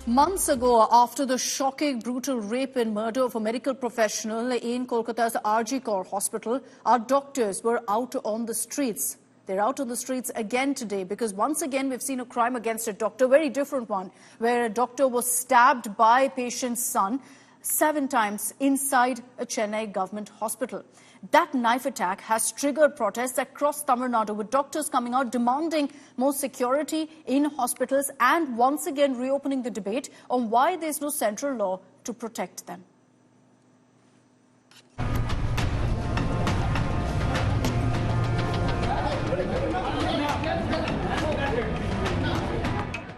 Months ago, after the shocking, brutal rape and murder of a medical professional in Kolkata's RG Kar Hospital, our doctors were out on the streets. They're out on the streets again today because once again we've seen a crime against a doctor, very different one, where a doctor was stabbed by a patient's son 7 times inside a Chennai government hospital. That knife attack has triggered protests across Tamil Nadu, with doctors coming out demanding more security in hospitals and once again reopening the debate on why there's no central law to protect them.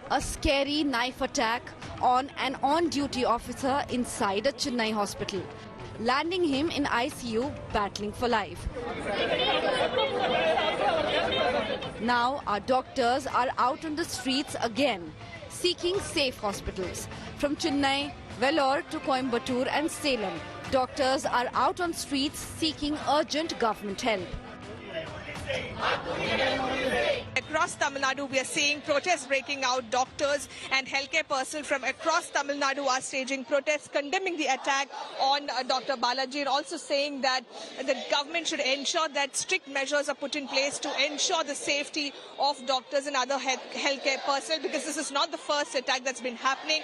A scary knife attack on an on-duty officer inside a Chennai hospital, landing him in ICU battling for life. Now our doctors are out on the streets again, seeking safe hospitals. From Chennai, Vellore to Coimbatore and Salem, doctors are out on streets seeking urgent government help. Across Tamil Nadu, we are seeing protests breaking out. Doctors and healthcare personnel from across Tamil Nadu are staging protests condemning the attack on Dr. Balaji, and also saying that the government should ensure that strict measures are put in place to ensure the safety of doctors and other healthcare personnel, because this is not the first attack that's been happening,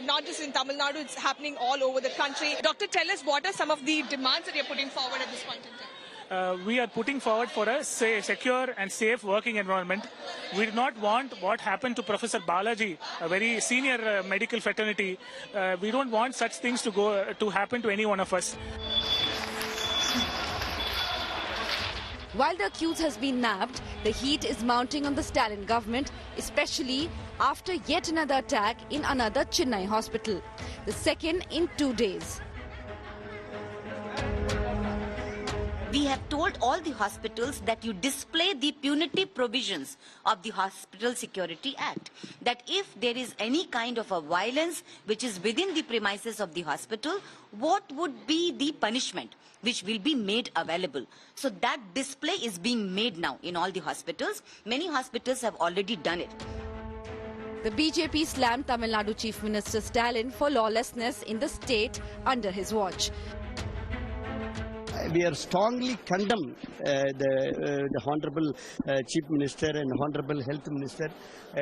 not just in Tamil Nadu, it's happening all over the country. Doctor, tell us, what are some of the demands that you're putting forward at this point in time? We are putting forward for a secure and safe working environment. We do not want what happened to Professor Balaji, a very senior medical fraternity. We don't want such things to happen to any one of us. While the accused has been nabbed, the heat is mounting on the Stalin government, especially after yet another attack in another Chennai hospital, the second in 2 days. We have told all the hospitals that you display the punitive provisions of the Hospital Security Act. That if there is any kind of a violence which is within the premises of the hospital, what would be the punishment which will be made available. So that display is being made now in all the hospitals. Many hospitals have already done it. The BJP slammed Tamil Nadu Chief Minister Stalin for lawlessness in the state under his watch. We are strongly condemn the Honorable Chief Minister and Honorable Health Minister.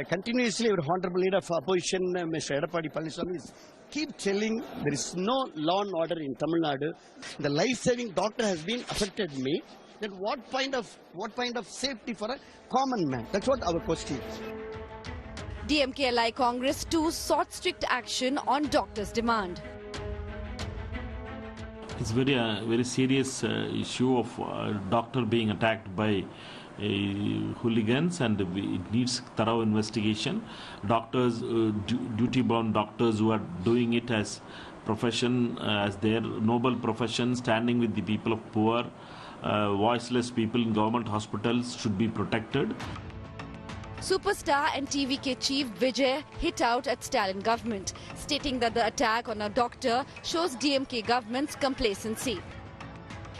Continuously, our Honorable Leader of Opposition, Mr. Edappadi Palanisammai, keep telling there is no law and order in Tamil Nadu. The life-saving doctor has been affected me. Then what kind of safety for a common man? That's what our question is. DMK-LI Congress too sought strict action on doctors' demand. It's very serious issue of doctor being attacked by hooligans, and it needs thorough investigation. Doctors, duty-bound doctors who are doing it as profession, as their noble profession, standing with the people of poor, voiceless people in government hospitals should be protected. Superstar and TVK chief Vijay hit out at Stalin government, stating that the attack on a doctor shows DMK government's complacency.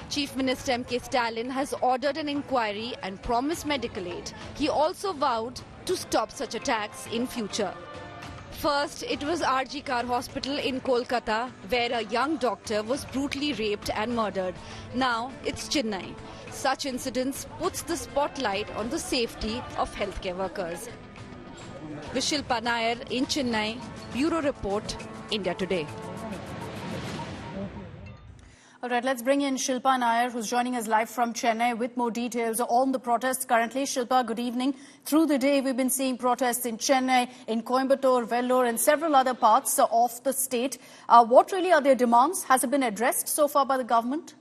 Chief Minister M.K. Stalin has ordered an inquiry and promised medical aid. He also vowed to stop such attacks in future. First, it was RG Kar Hospital in Kolkata, where a young doctor was brutally raped and murdered. Now it's Chennai. Such incidents puts the spotlight on the safety of healthcare workers. Shilpa Nair in Chennai, Bureau Report, India Today. All right, let's bring in Shilpa Nair, who's joining us live from Chennai with more details on the protests currently. Shilpa, good evening. Through the day, we've been seeing protests in Chennai, in Coimbatore, Vellore, and several other parts of the state. What really are their demands? Has it been addressed so far by the government?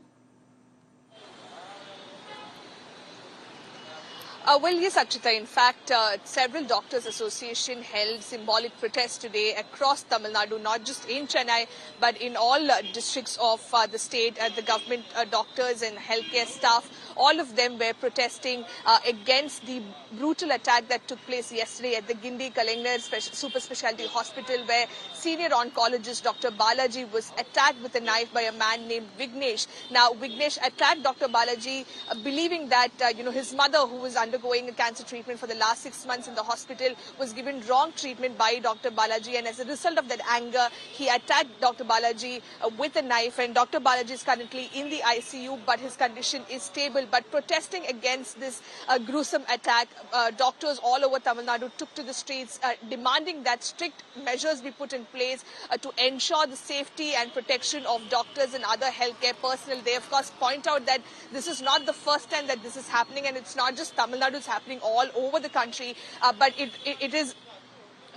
Well, yes, Akshita. In fact, several doctors' association held symbolic protests today across Tamil Nadu, not just in Chennai, but in all districts of the state. The government doctors and healthcare staff, all of them were protesting against the brutal attack that took place yesterday at the Gindi Kalinganagar Super Specialty Hospital, where senior oncologist Dr. Balaji was attacked with a knife by a man named Vignesh. Now, Vignesh attacked Dr. Balaji, believing that his mother, who was under undergoing cancer treatment for the last 6 months in the hospital, was given wrong treatment by Dr. Balaji, and as a result of that anger, he attacked Dr. Balaji with a knife, and Dr. Balaji is currently in the ICU, but his condition is stable. But protesting against this gruesome attack, doctors all over Tamil Nadu took to the streets demanding that strict measures be put in place to ensure the safety and protection of doctors and other healthcare personnel. They of course point out that this is not the first time that this is happening, and it's not just Tamil Nadu, it's happening all over the country, but it is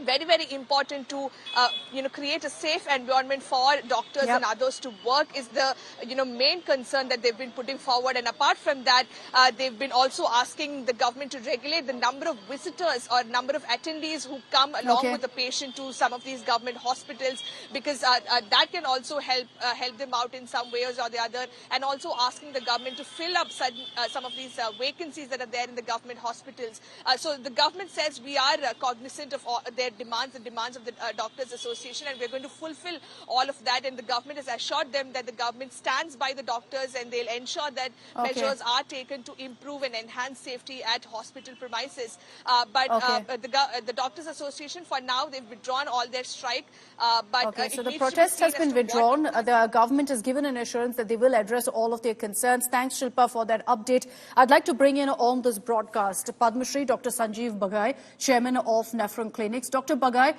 very, very important to create a safe environment for doctors and others to work is the main concern that they've been putting forward. And apart from that, they've been also asking the government to regulate the number of visitors or number of attendees who come along with the patient to some of these government hospitals, because that can also help them out in some ways or the other. And also asking the government to fill up some of these vacancies that are there in the government hospitals. So the government says we are cognizant of their demands, the demands of the Doctors Association, and we're going to fulfill all of that. And the government has assured them that the government stands by the doctors and they'll ensure that measures are taken to improve and enhance safety at hospital premises. But the Doctors Association, for now, they've withdrawn all their strike. So the protest has been withdrawn. The government has given an assurance that they will address all of their concerns. Thanks, Shilpa, for that update. I'd like to bring in on this broadcast Padma Shri Dr. Sanjeev Bagai, Chairman of Nephron Clinics. Dr. Bagai,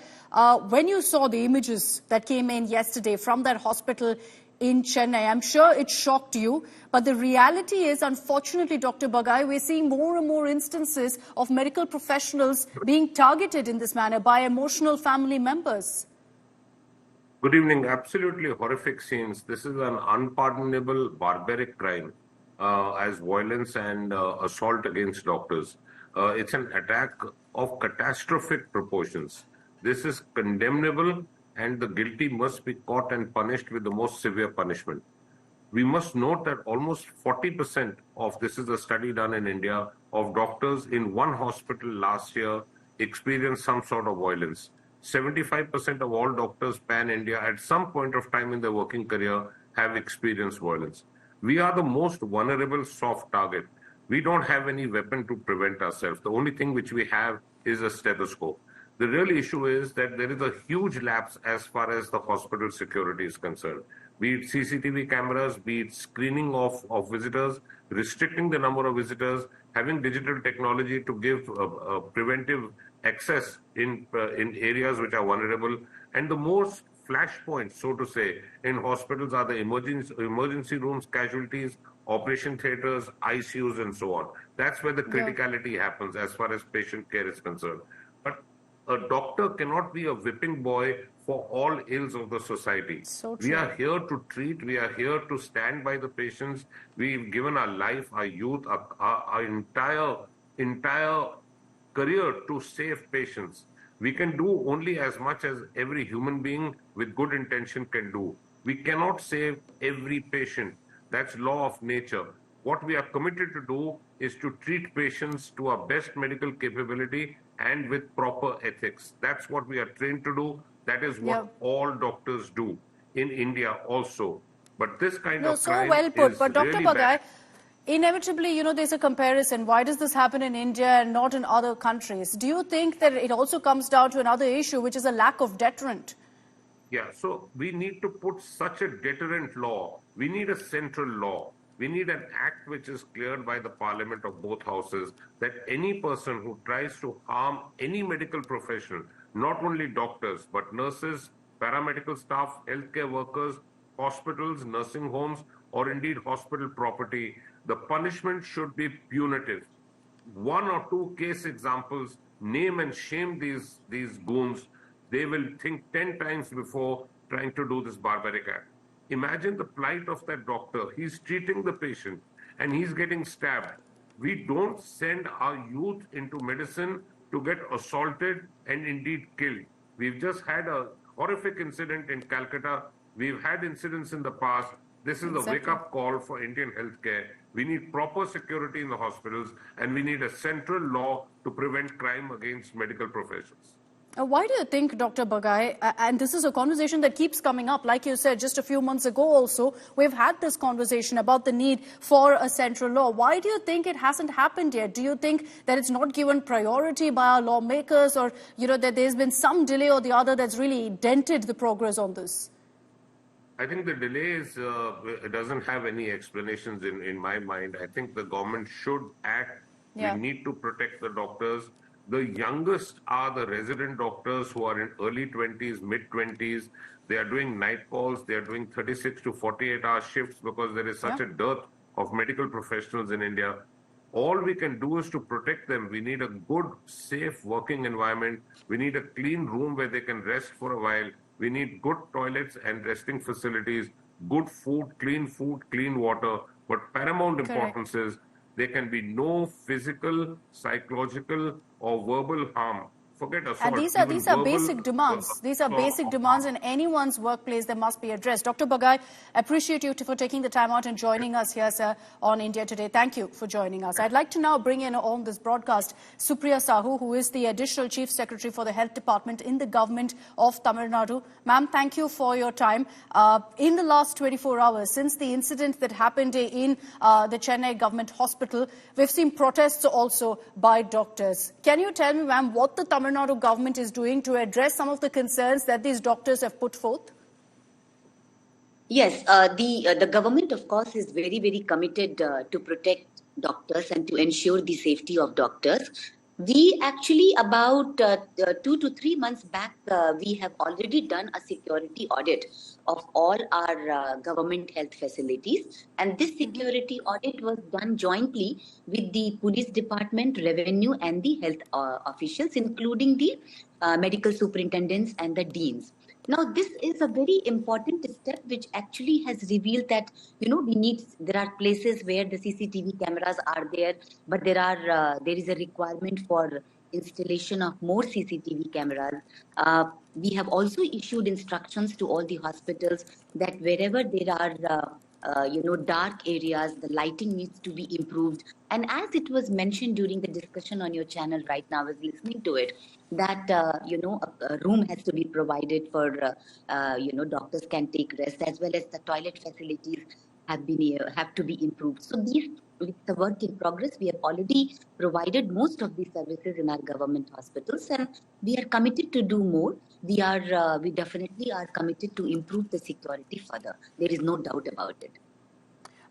when you saw the images that came in yesterday from that hospital in Chennai, I'm sure it shocked you, but the reality is, unfortunately, Dr. Bagai, we're seeing more and more instances of medical professionals being targeted in this manner by emotional family members. Good evening. Absolutely horrific scenes. This is an unpardonable, barbaric crime as violence and assault against doctors. It's an attack of catastrophic proportions. This is condemnable, and the guilty must be caught and punished with the most severe punishment. We must note that almost 40% of, this is a study done in India, of doctors in one hospital last year experienced some sort of violence. 75% of all doctors pan-India at some point of time in their working career have experienced violence. We are the most vulnerable soft target. We don't have any weapon to prevent ourselves. The only thing which we have is a stethoscope. The real issue is that there is a huge lapse as far as the hospital security is concerned. Be it CCTV cameras, be it screening of visitors, restricting the number of visitors, having digital technology to give preventive access in areas which are vulnerable. And the most flashpoints, so to say, in hospitals are the emergency rooms, casualties, operation theaters, ICUs, and so on. That's where the criticality happens as far as patient care is concerned. But a doctor cannot be a whipping boy for all ills of the society. We are here to treat, we are here to stand by the patients. We've given our life, our youth, our entire career to save patients. We can do only as much as every human being with good intention can do. We cannot save every patient. That's law of nature. What we are committed to do is to treat patients to our best medical capability and with proper ethics. That's what we are trained to do. That is what all doctors do in India also. But this kind of crime well put. is But Dr. really Bagai, bad. Inevitably, there's a comparison. Why does this happen in India and not in other countries? Do you think that it also comes down to another issue, which is a lack of deterrent? Yeah, so we need to put such a deterrent law. We need a central law. We need an act which is cleared by the parliament of both houses that any person who tries to harm any medical professional, not only doctors, but nurses, paramedical staff, healthcare workers, hospitals, nursing homes, or indeed hospital property, the punishment should be punitive. 1 or 2 case examples, name and shame these goons. They will think 10 times before trying to do this barbaric act. Imagine the plight of that doctor. He's treating the patient and he's getting stabbed. We don't send our youth into medicine to get assaulted and indeed killed. We've just had a horrific incident in Calcutta. We've had incidents in the past. This is a wake-up call for Indian healthcare. We need proper security in the hospitals, and we need a central law to prevent crime against medical professions. Why do you think, Dr. Bagai, and this is a conversation that keeps coming up, like you said, just a few months ago also, we've had this conversation about the need for a central law. Why do you think it hasn't happened yet? Do you think that it's not given priority by our lawmakers, or, that there's been some delay or the other that's really dented the progress on this? I think the delay doesn't have any explanations in my mind. I think the government should act. Yeah. We need to protect the doctors. The youngest are the resident doctors who are in early 20s, mid 20s. They are doing night calls. They are doing 36 to 48-hour shifts because there is such a dearth of medical professionals in India. All we can do is to protect them. We need a good, safe working environment. We need a clean room where they can rest for a while. We need good toilets and resting facilities, good food, clean water. But paramount importance is there can be no physical, psychological, or verbal harm. Forget assault. And these are basic demands. These are basic demands in anyone's workplace that must be addressed. Dr. Bagai, appreciate you for taking the time out and joining us here, sir, on India Today. Thank you for joining us. I'd like to now bring in on this broadcast Supriya Sahu, who is the Additional Chief Secretary for the Health Department in the government of Tamil Nadu. Ma'am, thank you for your time. In the last 24 hours, since the incident that happened in the Chennai government hospital, we've seen protests also by doctors. Can you tell me, ma'am, what the Tamil Nadu government is doing to address some of the concerns that these doctors have put forth? Yes, the government, of course, is very, very committed to protect doctors and to ensure the safety of doctors. We actually, about 2 to 3 months back, we have already done a security audit of all our government health facilities. And this security audit was done jointly with the police department, revenue, and the health officials, including the medical superintendents and the deans. Now, this is a very important step which actually has revealed that, there are places where the CCTV cameras are there, but there is a requirement for installation of more CCTV cameras. We have also issued instructions to all the hospitals that wherever there are dark areas, the lighting needs to be improved. And as it was mentioned during the discussion on your channel right now, I was listening to it, that, a room has to be provided for, doctors can take rest, as well as the toilet facilities have to be improved. So with the work in progress, we have already provided most of these services in our government hospitals, and we are committed to do more. We definitely are committed to improve the security further. There is no doubt about it.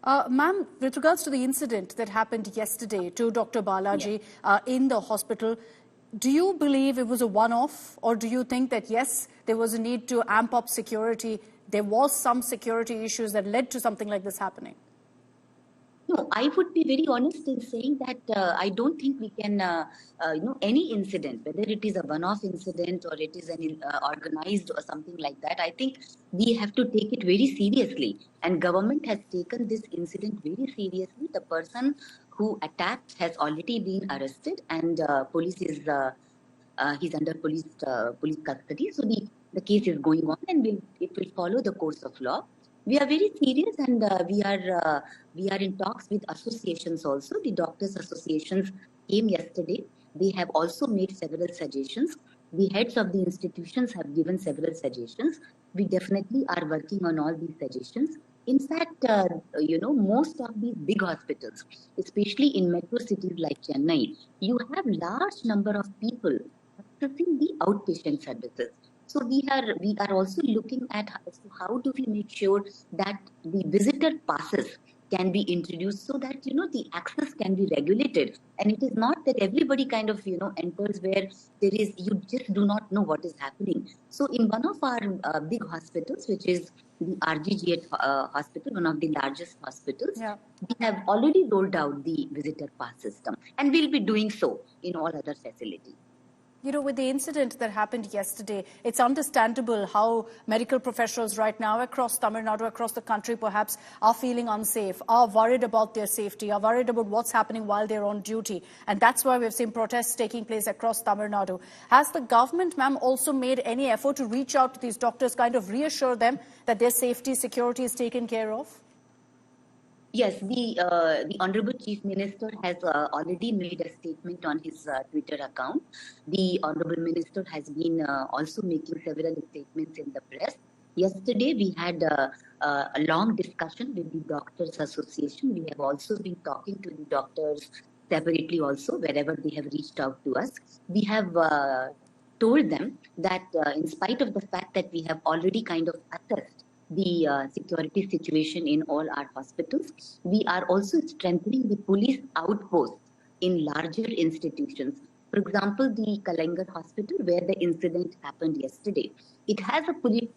Ma'am, with regards to the incident that happened yesterday to Dr. Balaji in the hospital, do you believe it was a one-off, or do you think that, yes, there was a need to amp up security? There was some security issues that led to something like this happening? No, I would be very honest in saying that I don't think we can, any incident, whether it is a one-off incident or it is an organized or something like that, I think we have to take it very seriously. And government has taken this incident very seriously. The person who attacked has already been arrested, and police is he's under police custody. So the case is going on, and it will follow the course of law. We are very serious, and we are in talks with associations also. The doctors' associations came yesterday. They have also made several suggestions. The heads of the institutions have given several suggestions. We definitely are working on all these suggestions. In fact, most of these big hospitals, especially in metro cities like Chennai, you have large number of people accessing the outpatient services. So we are also looking at how do we make sure that the visitor passes can be introduced so that, the access can be regulated. And it is not that everybody kind of, enters where you just do not know what is happening. So in one of our big hospitals, which is the RGGH hospital, one of the largest hospitals, we have already rolled out the visitor pass system, and we'll be doing so in all other facilities. With the incident that happened yesterday, it's understandable how medical professionals right now across Tamil Nadu, across the country perhaps, are feeling unsafe, are worried about their safety, are worried about what's happening while they're on duty. And that's why we've seen protests taking place across Tamil Nadu. Has the government, ma'am, also made any effort to reach out to these doctors, kind of reassure them that their safety, security is taken care of? Yes, the Honorable Chief Minister has already made a statement on his Twitter account. The Honorable Minister has been also making several statements in the press. Yesterday, we had a long discussion with the Doctors Association. We have also been talking to the doctors separately also, wherever they have reached out to us. We have told them that in spite of the fact that we have already kind of assessed the security situation in all our hospitals, we are also strengthening the police outposts in larger institutions. For example, the Kalangar Hospital, where the incident happened yesterday, it has a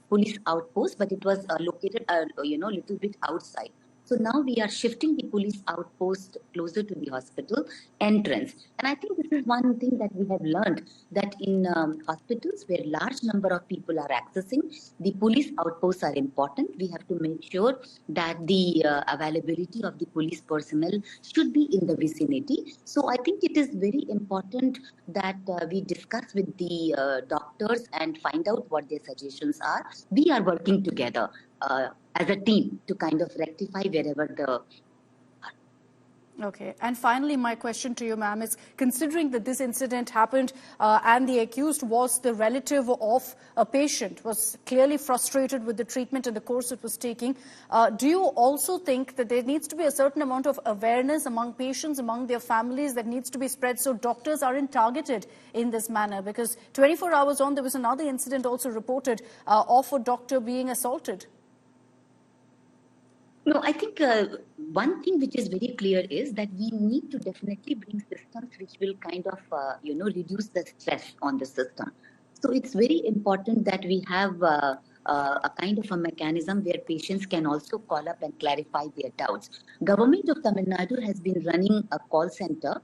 police outpost, but it was located, little bit outside. So now we are shifting the police outpost closer to the hospital entrance. And I think this is one thing that we have learned, that in hospitals where large number of people are accessing, the police outposts are important. We have to make sure that the availability of the police personnel should be in the vicinity. So I think it is very important that we discuss with the doctors and find out what their suggestions are. We are working together as a team to kind of rectify wherever the... Okay. And finally, my question to you, ma'am, is considering that this incident happened and the accused was the relative of a patient, was clearly frustrated with the treatment and the course it was taking, do you also think that there needs to be a certain amount of awareness among patients, among their families, that needs to be spread so doctors aren't targeted in this manner? Because 24 hours on, there was another incident also reported of a doctor being assaulted. No, I think one thing which is very clear is that we need to definitely bring systems which will kind of, reduce the stress on the system. So it's very important that we have a kind of a mechanism where patients can also call up and clarify their doubts. Government of Tamil Nadu has been running a call center,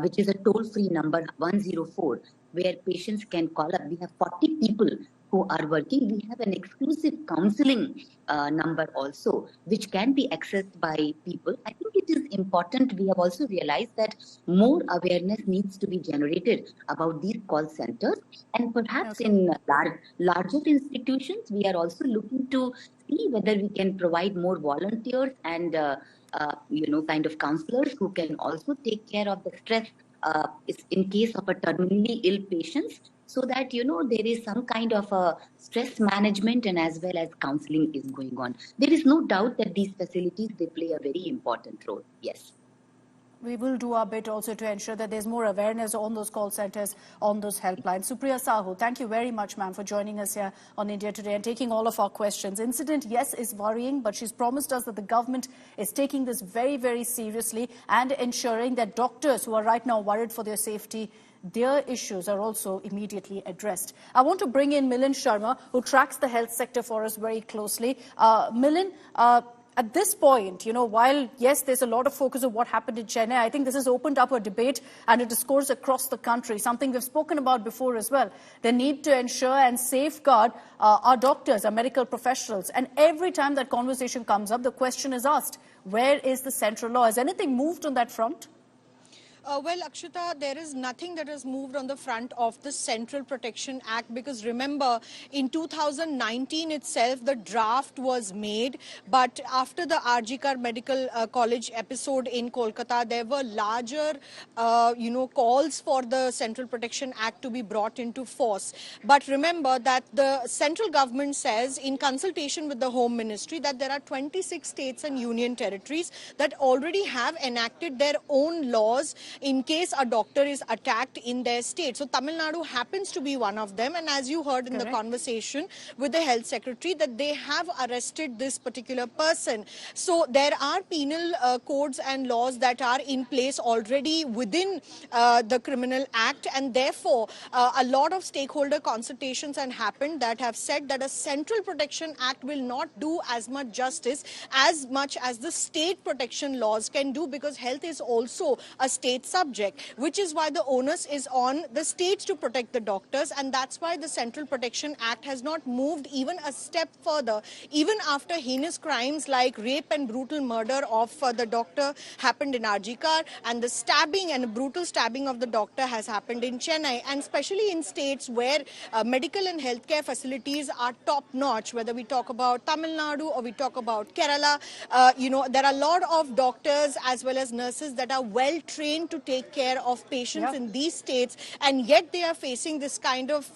which is a toll-free number 104, where patients can call up. We have 40 people who are working. We have an exclusive counseling number also, which can be accessed by people. I think it is important. We have also realized that more awareness needs to be generated about these call centers. And perhaps in larger institutions, we are also looking to see whether we can provide more volunteers and, kind of counselors who can also take care of the stress in case of a terminally ill patients, so that, there is some kind of a stress management and as well as counseling is going on. There is no doubt that these facilities, they play a very important role. Yes. We will do our bit also to ensure that there's more awareness on those call centers, on those helplines. Supriya Sahu, thank you very much, ma'am, for joining us here on India Today and taking all of our questions. Incident, yes, is worrying, but she's promised us that the government is taking this very, very seriously and ensuring that doctors who are right now worried for their safety, their issues are also immediately addressed. I want to bring in Milind Sharma, who tracks the health sector for us very closely. Milind, at this point, while, yes, there's a lot of focus on what happened in Chennai, I think this has opened up a debate and a discourse across the country, something we've spoken about before as well. The need to ensure and safeguard our doctors, our medical professionals. And every time that conversation comes up, the question is asked, where is the central law? Has anything moved on that front? Well, Akshita, there is nothing that has moved on the front of the Central Protection Act, because remember, in 2019 itself, the draft was made. But after the RG Kar Medical College episode in Kolkata, there were larger, calls for the Central Protection Act to be brought into force. But remember that the central government says, in consultation with the Home Ministry, that there are 26 states and union territories that already have enacted their own laws in case a doctor is attacked in their state. So Tamil Nadu happens to be one of them. And as you heard in the conversation with the health secretary, that they have arrested this particular person. So there are penal codes and laws that are in place already within the Criminal Act. And therefore, a lot of stakeholder consultations happened that have said that a Central Protection Act will not do as much justice as much as the state protection laws can do, because health is also a state state subject, which is why the onus is on the states to protect the doctors, and that's why the Central Protection Act has not moved even a step further, even after heinous crimes like rape and brutal murder of the doctor happened in RG Kar, and the stabbing and brutal stabbing of the doctor has happened in Chennai, and especially in states where medical and healthcare facilities are top-notch, whether we talk about Tamil Nadu or we talk about Kerala. There are a lot of doctors as well as nurses that are well trained to take care of patients in these states, and yet they are facing this kind of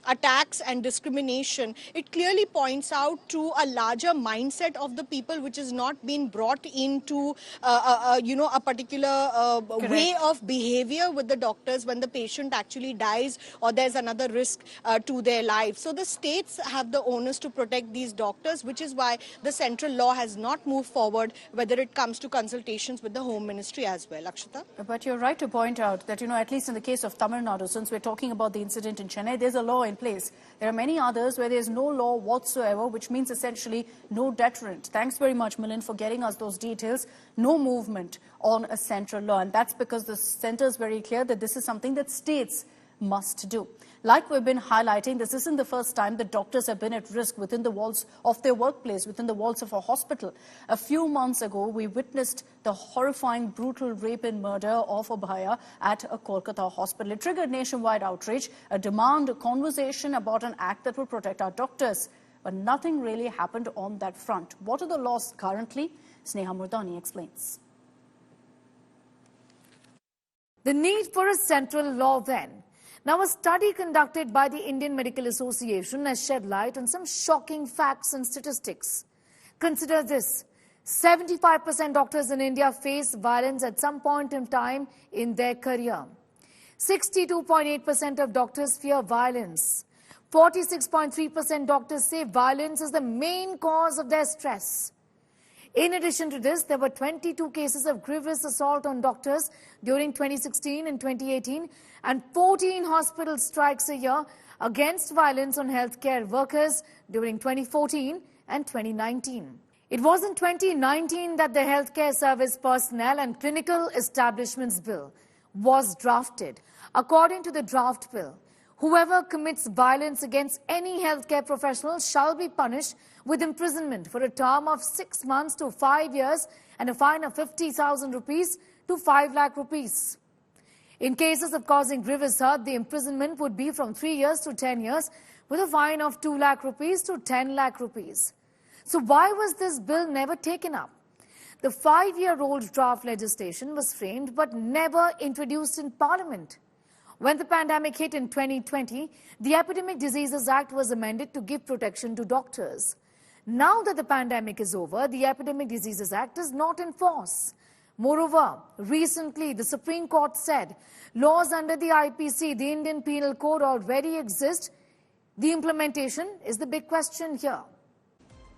attacks and discrimination. It clearly points out to a larger mindset of the people which has not been brought into a particular way of behavior with the doctors when the patient actually dies or there's another risk to their life. So the states have the onus to protect these doctors, which is why the central law has not moved forward, whether it comes to consultations with the Home Ministry as well. Akshata? But you're right to point out that, at least in the case of Tamil Nadu, since we're talking about the incident in Chennai, there's a law in place. There are many others where there's no law whatsoever, which means essentially no deterrent. Thanks very much, Milind, for getting us those details. No movement on a central law. And that's because the centre is very clear that this is something that states must do. Like we've been highlighting, this isn't the first time that doctors have been at risk within the walls of their workplace, within the walls of a hospital. A few months ago, we witnessed the horrifying, brutal rape and murder of Abhaya at a Kolkata hospital. It triggered nationwide outrage, a demand, a conversation about an act that will protect our doctors. But nothing really happened on that front. What are the laws currently? Sneha Murdani explains. The need for a central law then. Now, a study conducted by the Indian Medical Association has shed light on some shocking facts and statistics. Consider this: 75% doctors in India face violence at some point in time in their career. 62.8% of doctors fear violence. 46.3% doctors say violence is the main cause of their stress. In addition to this, there were 22 cases of grievous assault on doctors during 2016 and 2018, and 14 hospital strikes a year against violence on healthcare workers during 2014 and 2019. It was in 2019 that the Healthcare Service Personnel and Clinical Establishments Bill was drafted. According to the draft bill, whoever commits violence against any healthcare professional shall be punished with imprisonment for a term of 6 months to 5 years and a fine of 50,000 rupees to 5 lakh rupees. In cases of causing grievous hurt, the imprisonment would be from 3 years to 10 years with a fine of 2 lakh rupees to 10 lakh rupees. So why was this bill never taken up? The 5-year-old draft legislation was framed but never introduced in Parliament. When the pandemic hit in 2020, the Epidemic Diseases Act was amended to give protection to doctors. Now that the pandemic is over, the Epidemic Diseases Act is not in force. Moreover, recently the Supreme Court said laws under the IPC, the Indian Penal Code, already exist. The implementation is the big question here.